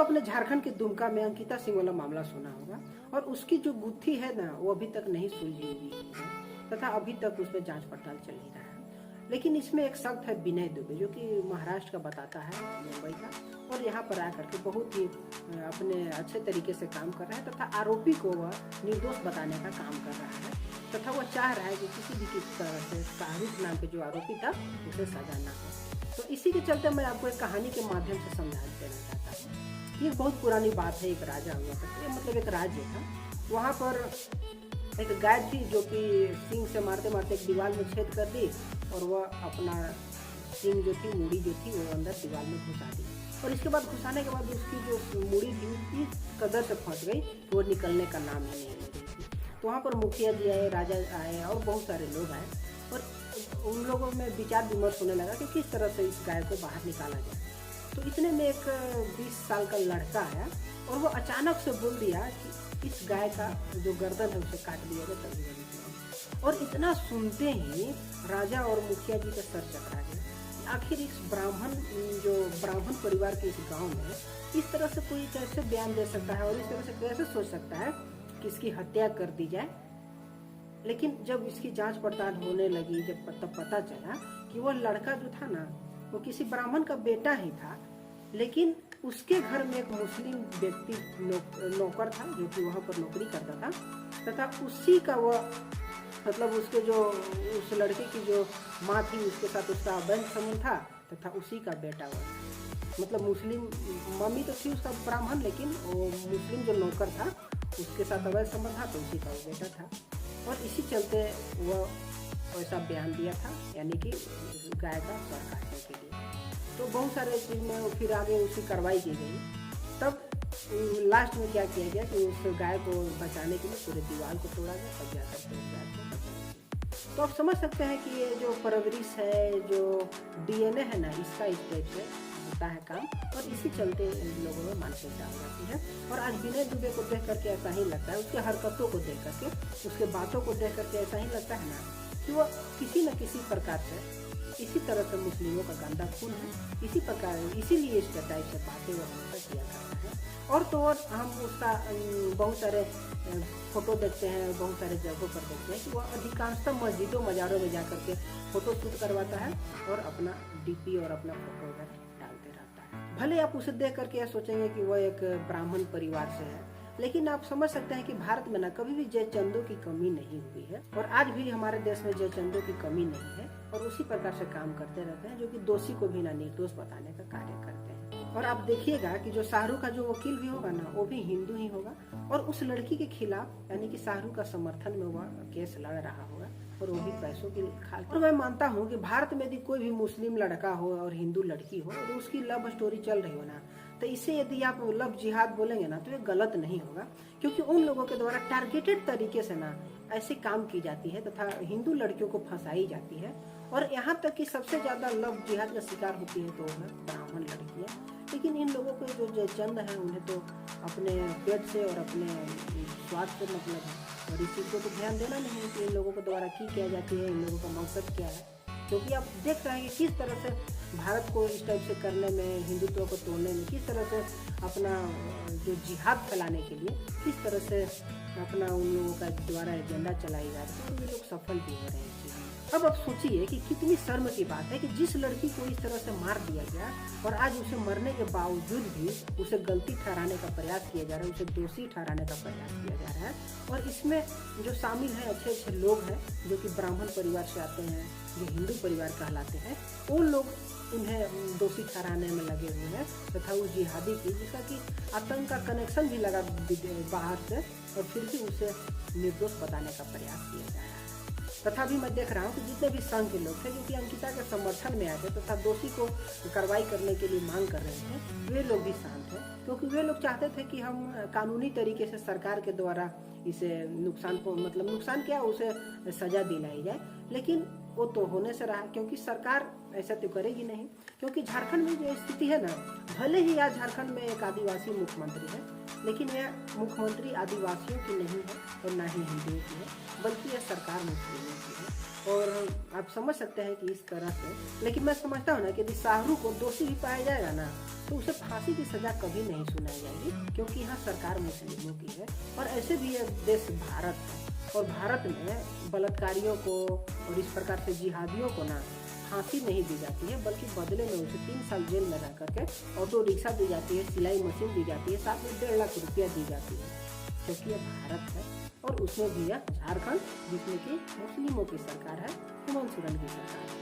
दोस्तों अपने झारखंड के दुमका में अंकिता सिंह वाला मामला सुना होगा और उसकी जो गुत्थी है ना वो अभी तक नहीं सुलझी हुई है तथा अभी तक उस पर जांच पड़ताल चल ही रहा है। लेकिन इसमें एक शख्स है विनय दुबे जो कि महाराष्ट्र का बताता है, मुंबई का, और यहाँ पर आकर के बहुत ही अपने अच्छे तरीके से काम कर रहा है तथा आरोपी को वह निर्दोष बताने का काम कर रहा है तथा वह चाह रहा है कि किसी तरह से शाहरुख नाम के जो आरोपी था उसे सजा ना हो। तो इसी के चलते मैं आपको एक कहानी के माध्यम से समझा देना चाहता हूँ। ये बहुत पुरानी बात है, एक राजा हुआ था, ये मतलब एक राज्य था। वहाँ पर एक गाय थी जो कि सींग से मारते मारते एक दीवार में छेद कर दी और वह अपना सींग जो थी, मूड़ी जो थी, वो अंदर दीवार में घुसा दी और इसके बाद घुसाने के बाद उसकी जो मूड़ी थी इस कदर से फंस गई कि वो निकलने का नाम ही नहीं ले रही थी। तो वहाँ पर मुखिया जी आए, राजा आए और बहुत सारे लोग आए और उन लोगों में विचार विमर्श होने लगा कि किस तरह से इस गाय को बाहर निकाला जाए। तो इतने में एक 20 साल का लड़का आया और वो अचानक से बोल दिया कि इस गाय का जो गर्दन है उसे काट दिया जाए तभी वो निकलेगा। और इतना सुनते ही राजा और मुखिया जी का सर चकरा गया। आखिर इस ब्राह्मण परिवार के इस गांव में इस तरह से कोई कैसे बयान दे सकता है और इस तरह से कैसे सोच सकता है कि इसकी हत्या कर दी जाए। लेकिन जब इसकी जांच पड़ताल होने लगी, जब तब पता चला कि वो लड़का जो था ना वो किसी ब्राह्मण का बेटा ही था, लेकिन उसके घर में एक मुस्लिम व्यक्ति नौकर था जो कि वहाँ पर नौकरी करता था तथा उसी का वह मतलब उसके जो उस लड़के की जो माँ थी उसके साथ उसका अवैध संबंध था तथा उसी का बेटा हुआ। मतलब मुस्लिम मम्मी तो थी उसका ब्राह्मण, लेकिन वो मुस्लिम जो नौकर था उसके साथ अवैध संबंध था तो उसी का वो बेटा था। और इसी चलते वह ऐसा बयान दिया था, यानी कि गाय का सर काटने के लिए। तो बहुत सारे चीज़ में फिर आगे उसकी कार्रवाई की गई। तब लास्ट में क्या किया गया कि उस गाय को बचाने के लिए पूरे दीवार को तोड़ा गया, तब जाकर के उस गाय को बचाया गया। तो आप समझ सकते हैं कि ये जो परवरिश है, जो DNA है ना, इसका इस टाइप से होता है काम और इसी चलते इन लोगों में मानसिकता हो जाती है। और आज विनय दुबे को देख करके ऐसा ही लगता है, उसके हरकतों को देख करके, उसके बातों को देख करके ऐसा ही लगता है ना कि वो किसी न किसी प्रकार से इसी तरह से मुस्लिमों का गंदा खून है, इसी प्रकार इसीलिए इस टाइप से बातें वो हमेशा किया करता है। और तो और हम उसका बहुत सारे फोटो देखते हैं, बहुत सारे जगहों पर देखते हैं कि वो अधिकांशतः मस्जिदों मज़ारों में जाकर के फोटो शूट करवाता है और अपना DP और अपना फोटो वगैरह डालते रहता है। भले आप उसे देख करके यह सोचेंगे कि वह एक ब्राह्मण परिवार से है, लेकिन आप समझ सकते हैं कि भारत में ना कभी भी जयचंदों की कमी नहीं हुई है और आज भी हमारे देश में जयचंदों की कमी नहीं है और उसी प्रकार से काम करते रहते हैं जो कि दोषी को भी ना निर्दोष बताने का कार्य करते हैं। और आप देखिएगा कि जो शाहरुख का जो वकील भी होगा ना वो भी हिंदू ही होगा और उस लड़की के खिलाफ यानी कि शाहरुख का समर्थन में वह केस लड़ रहा होगा और वो भी पैसों की खाल। और मैं मानता हूँ कि भारत में यदि कोई भी मुस्लिम लड़का हो और हिंदू लड़की हो और उसकी लव स्टोरी चल रही हो ना, तो इसे यदि आप लव जिहाद बोलेंगे ना तो ये गलत नहीं होगा, क्योंकि उन लोगों के द्वारा टारगेटेड तरीके से ना ऐसे काम की जाती है तथा हिंदू लड़कियों को फंसाई जाती है। और यहाँ तक कि सबसे ज़्यादा लव जिहाद का शिकार होती है तो है ब्राह्मण लड़कियाँ। लेकिन इन लोगों को जो जयचंद हैं उन्हें तो अपने पेट से और अपने स्वास्थ्य से मतलब है और इस चीज़ को तो ध्यान देना नहीं है कि इन लोगों के द्वारा की क्या जाती है, इन लोगों का मकसद क्या है। क्योंकि आप देख रहे हैं कि किस तरह से भारत को इस टाइप से करने में, हिंदुत्व को तोड़ने में, किस तरह से अपना जो जिहाद फैलाने के लिए किस तरह से अपना उन लोगों का द्वारा एजेंडा चलाई जा रही है और ये लोग सफल भी हो रहे हैं। अब आप सोचिए कि कितनी शर्म की बात है कि जिस लड़की को इस तरह से मार दिया गया और आज उसे मरने के बावजूद भी उसे गलती ठहराने का प्रयास किया जा रहा है, उसे दोषी ठहराने का प्रयास किया जा रहा है। और इसमें जो शामिल हैं अच्छे अच्छे लोग हैं जो कि ब्राह्मण परिवार से आते हैं, जो हिंदू परिवार कहलाते हैं, वो लोग उन्हें दोषी ठहराने में लगे हुए हैं तथा उस जिहादी की जिसका कि आतंक का कनेक्शन भी लगा बाहर से और फिर भी उसे निर्दोष बताने का प्रयास किया जा रहा है। तथा भी मैं देख रहा हूँ कि जितने भी संघ के लोग थे जो कि अंकिता के समर्थन में आए थे तथा दोषी को कार्रवाई करने के लिए मांग कर रहे थे, वे लोग भी शांत हैं, क्योंकि वे लोग चाहते थे कि हम कानूनी तरीके से सरकार के द्वारा इसे नुकसान को मतलब नुकसान क्या उसे सजा दिलाई जाए। लेकिन वो तो होने से रहा, क्योंकि सरकार ऐसा तो करेगी नहीं। क्योंकि झारखंड में जो स्थिति है ना, भले ही आज झारखंड में एक आदिवासी मुख्यमंत्री है, लेकिन यह मुख्यमंत्री आदिवासियों की नहीं है और ना ही हिंदुओं की है, बल्कि यह सरकार मुस्लिमों की है। और आप समझ सकते हैं कि इस तरह से, लेकिन मैं समझता हूँ ना कि यदि शाहरुख को दोषी भी पाया जाएगा ना तो उसे फांसी की सजा कभी नहीं सुनाई जाएगी, क्योंकि यहाँ सरकार मुस्लिमों की है और ऐसे भी यह देश भारत है और भारत में बलात्कारियों को और इस प्रकार से जिहादियों को ना फांसी नहीं दी जाती है, बल्कि बदले में उसे 3 साल जेल में रह करके ऑटो रिक्शा दी जाती है, सिलाई मशीन दी जाती है, साथ में 1.5 लाख रुपया दी जाती है, क्योंकि यह भारत है और उसमें भी यह झारखंड जिसमें कि मुस्लिमों की सरकार है, हेमंत सोरेन की सरकार है।